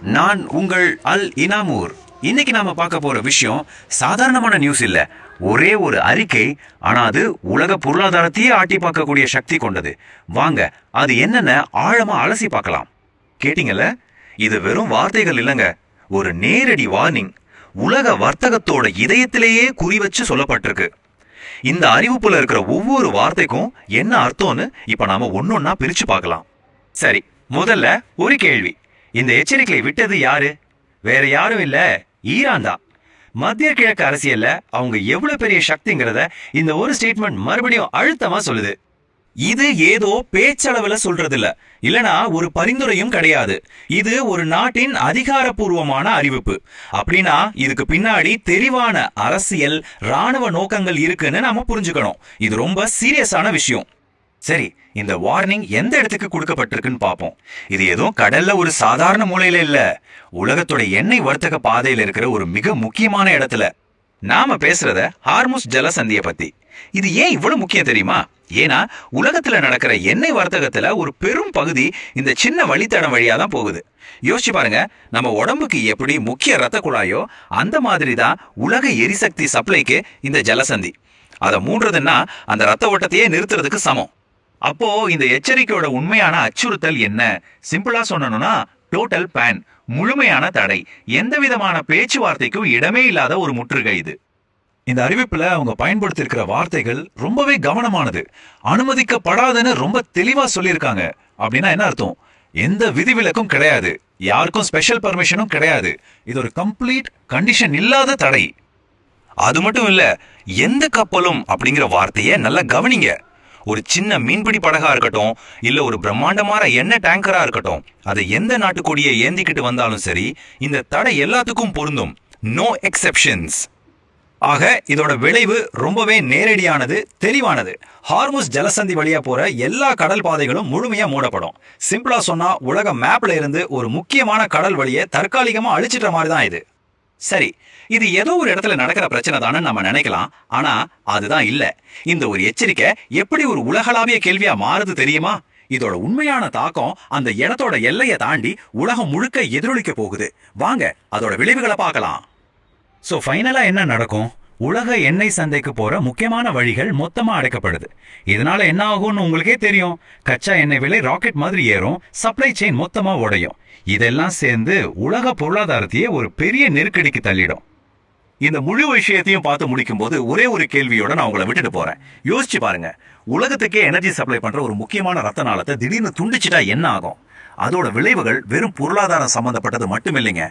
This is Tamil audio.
நான் உங்கள் அல் இனாமூர். இன்னைக்கு நாம பார்க்க போற விஷயம் சாதாரணமான நியூஸ் இல்ல. ஒரே ஒரு அறிக்கை, ஆனா அது உலக பொருளாதாரத்தையே ஆட்டி பார்க்கக்கூடிய சக்தி கொண்டது. வாங்க அது என்னன்னு ஆழமா அலசி பார்க்கலாம். கேட்டீங்கல்ல, இது வெறும் வார்த்தைகள் இல்லைங்க, ஒரு நேரடி வார்னிங். உலக வர்த்தகத்தோட இதயத்திலேயே குறி வச்சு சொல்லப்பட்டிருக்கு. இந்த அறிவிப்புல இருக்கிற ஒவ்வொரு வார்த்தைக்கும் என்ன அர்த்தம்னு இப்ப நாம ஒன்னொன்னா பிரிச்சு பார்க்கலாம். சரி, முதல்ல ஒரு கேள்வி. இந்த எச்சரிக்கையை விட்டது யாரு? வேற யாரும் இல்ல, ஈரான் தான். மத்திய கிழக்கு அரசியல்ல அவங்க எவ்வளவு பெரிய சக்திங்கிறத இந்த ஒரு ஸ்டேட்மெண்ட் மறுபடியும் அழுத்தமா சொல்லுது. இது ஏதோ பேச்சளவுல சொல்றது இல்ல, இல்லனா ஒரு பரிந்துரையும் கிடையாது. இது ஒரு நாட்டின் அதிகாரப்பூர்வமான அறிவிப்பு. அப்படின்னா இதுக்கு பின்னாடி தெளிவான அரசியல், ராணுவ நோக்கங்கள் இருக்குன்னு நாம புரிஞ்சுக்கணும். இது ரொம்ப சீரியஸான விஷயம். சரி, இந்த வார்னிங் எந்த இடத்துக்கு கொடுக்கப்பட்டிருக்குன்னு பார்ப்போம். இது எதுவும் கடல்ல ஒரு சாதாரண மூலையில இல்ல, உலகத்தோட எண்ணெய் வர்த்தக பாதையில இருக்கிற ஒரு மிக முக்கியமான இடத்துல. நாம பேசுறத ஹார்முஸ் ஜலசந்திய பத்தி. இது ஏன் இவ்வளவு முக்கியம் தெரியுமா? ஏன்னா உலகத்துல நடக்கிற எண்ணெய் வர்த்தகத்துல ஒரு பெரும் பகுதி இந்த சின்ன வழித்தடம் வழியா தான் போகுது. யோசிச்சு பாருங்க, நம்ம உடம்புக்கு எப்படி முக்கிய ரத்த குழாயோ அந்த மாதிரி தான் உலக எரிசக்தி சப்ளைக்கு இந்த ஜலசந்தி. அதை மூன்றதுன்னா அந்த ரத்த ஓட்டத்தையே நிறுத்துறதுக்கு சமம். அப்போ இந்த எச்சரிக்கையோட உண்மையான அச்சுறுத்தல் என்ன? சிம்பிளா சொன்னோம்னா டோட்டல் பேன், முழுமையான தடை, எந்த விதமான பேச்சுவார்த்தைக்கும் இடமே இல்லாத ஒரு முற்றுகை இது. இந்த அறிவிப்புல அவங்க பயன்படுத்தி இருக்கிற வார்த்தைகள் ரொம்பவே கவனமானது. அனுமதிக்கப்படாதுன்னு ரொம்ப தெளிவா சொல்லியிருக்காங்க. அப்படின்னா என்ன அர்த்தம்? எந்த விதிவிலக்கும் கிடையாது, யாருக்கும் ஸ்பெஷல் பர்மிஷனும் கிடையாது. இது ஒரு கம்ப்ளீட் கண்டிஷன் இல்லாத தடை. அது மட்டும் இல்ல, எந்த கப்பலும் அப்படிங்கிற வார்த்தையை நல்லா கவனிங்க. ஒரு சின்ன மீன்பிடி படகா இருக்கட்டும், இல்ல ஒரு பிரம்மாண்டமான எண்ணெய் டேங்கரா இருக்கட்டும், அதை எந்த நாட்டு கொடியை ஏந்திக்கிட்டு வந்தாலும் சரி, இந்த தடை எல்லாத்துக்கும் பொருந்தும். No exceptions. ஆக இதோட விளைவு ரொம்பவே நேரடியானது, தெளிவானது. ஹார்முஸ் ஜலசந்தி வழியா போற எல்லா கடல் பாதைகளும் முழுமையா மூடப்படும். சிம்பிளா சொன்னா உலக மேப்ல இருந்து ஒரு முக்கியமான கடல் வழியை தற்காலிகமா அழிச்சிட்ட மாதிரி தான் இது. சரி, இது ஏதோ ஒரு இடத்துல நடக்கிற பிரச்சனை தானே நம்ம நினைக்கலாம். ஆனா அதுதான் இல்ல. இந்த ஒரு எச்சரிக்கை எப்படி ஒரு உலகளாவிய கேள்வியா மாறுது தெரியுமா? இதோட உண்மையான தாக்கம் அந்த இடத்தோட எல்லையை தாண்டி உலகம் முழுக்க எதிரொலிக்க போகுது. வாங்க அதோட விளைவுகளை பார்க்கலாம். சோ ஃபைனலா என்ன நடக்கும்? உலக எண்ணெய் சந்தைக்கு போற முக்கியமான வழிகள் மொத்தமா அடைக்கப்படுது. இதனால என்ன ஆகும்னு உங்களுக்கே தெரியும். கச்சா எண்ணெய் விலை ராக்கெட் மாதிரி ஏறும், சப்ளை செயின் மொத்தமா உடையும். இதெல்லாம் சேர்ந்து உலக பொருளாதாரத்தையே ஒரு பெரிய நெருக்கடிக்கு தள்ளிடும். இந்த முழு விஷயத்தையும் பார்த்து முடிக்கும் போது ஒரே ஒரு கேள்வியோட நான் உங்களை விட்டுட்டு போறேன். யோசிச்சு பாருங்க, உலகத்துக்கே எனர்ஜி சப்ளை பண்ற ஒரு முக்கியமான ரத்த நாளத்தை திடீர்னு துண்டிச்சிட்டா என்ன ஆகும்? அதோட விளைவுகள் வெறும் பொருளாதாரம் சம்பந்தப்பட்டது மட்டும் இல்லைங்க,